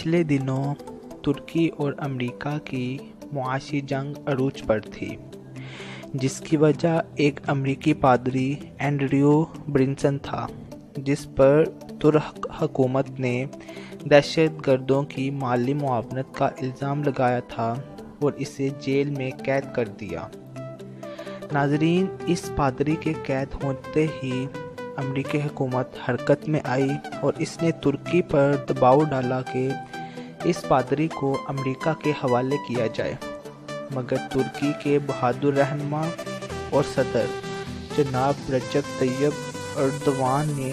पिछले दिनों तुर्की और अमेरिका की मुआशी जंग अरूज पर थी, जिसकी वजह एक अमेरिकी पादरी एंड्रयू ब्रिंसन था, जिस पर तुर्क हुकूमत ने दहशतगर्दों की माली मुआवनत का इल्ज़ाम लगाया था और इसे जेल में कैद कर दिया। नाज़रीन, इस पादरी के कैद होते ही अमेरिकी हुकूमत हरकत में आई और इसने तुर्की पर दबाव डाला कि इस पादरी को अमेरिका के हवाले किया जाए, मगर तुर्की के बहादुर रहनुमा और सदर जनाब रजब तैयब एर्दोगान ने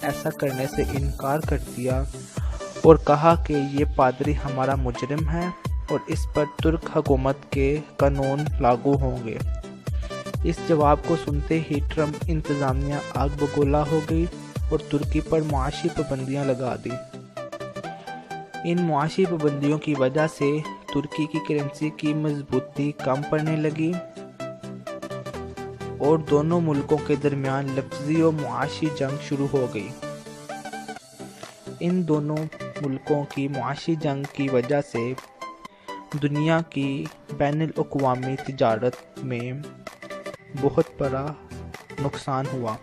ऐसा करने से इनकार कर दिया और कहा कि ये पादरी हमारा मुजरिम है और इस पर तुर्क हुकूमत के कानून लागू होंगे। इस जवाब को सुनते ही ट्रंप इंतज़ामिया आग बगोला हो गई और तुर्की पर मुआशी पाबंदियां लगा दी। इन मुआशी पाबंदियों की वजह से तुर्की की करेंसी की मजबूती कम पड़ने लगी और दोनों मुल्कों के दरमियान लफ्ज़ी और मुआशी जंग शुरू हो गई। इन दोनों मुल्कों की मुआशी जंग की वजह से दुनिया की बैनुल-अक़वामी तिजारत में बहुत बड़ा नुकसान हुआ।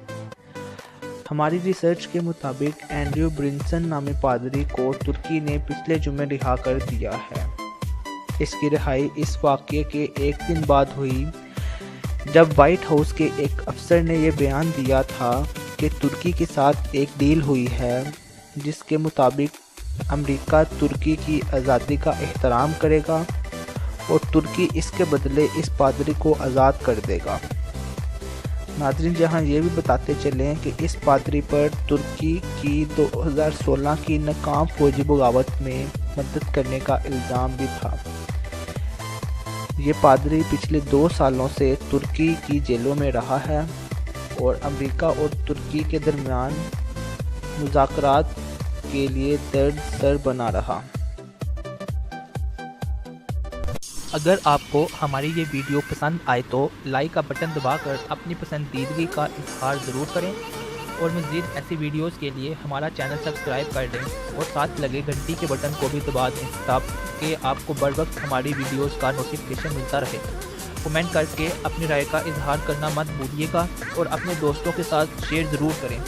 हमारी रिसर्च के मुताबिक एंड्रयू ब्रिंसन नामी पादरी को तुर्की ने पिछले जुमे रिहा कर दिया है। इसकी रिहाई इस वाक़ये के एक दिन बाद हुई जब वाइट हाउस के एक अफसर ने यह बयान दिया था कि तुर्की के साथ एक डील हुई है, जिसके मुताबिक अमेरिका तुर्की की आज़ादी का एहतराम करेगा और तुर्की इसके बदले इस पादरी को आज़ाद कर देगा। नाज़रीन, जहां ये भी बताते चलें कि इस पादरी पर तुर्की की 2016 की नाकाम फौजी बगावत में मदद करने का इल्ज़ाम भी था। ये पादरी पिछले 2 सालों से तुर्की की जेलों में रहा है और अमेरिका और तुर्की के दरमियान मुज़ाकरात के लिए दर्द सर बना रहा। अगर आपको हमारी ये वीडियो पसंद आए तो लाइक का बटन दबाकर अपनी पसंदीदगी का इजहार ज़रूर करें और मज़ीद ऐसी वीडियोस के लिए हमारा चैनल सब्सक्राइब कर दें और साथ लगे घंटी के बटन को भी दबा दें ताकि आपको बर वक्त हमारी वीडियोस का नोटिफिकेशन मिलता रहे। कमेंट करके अपनी राय का इजहार करना मत भूलिएगा और अपने दोस्तों के साथ शेयर ज़रूर करें।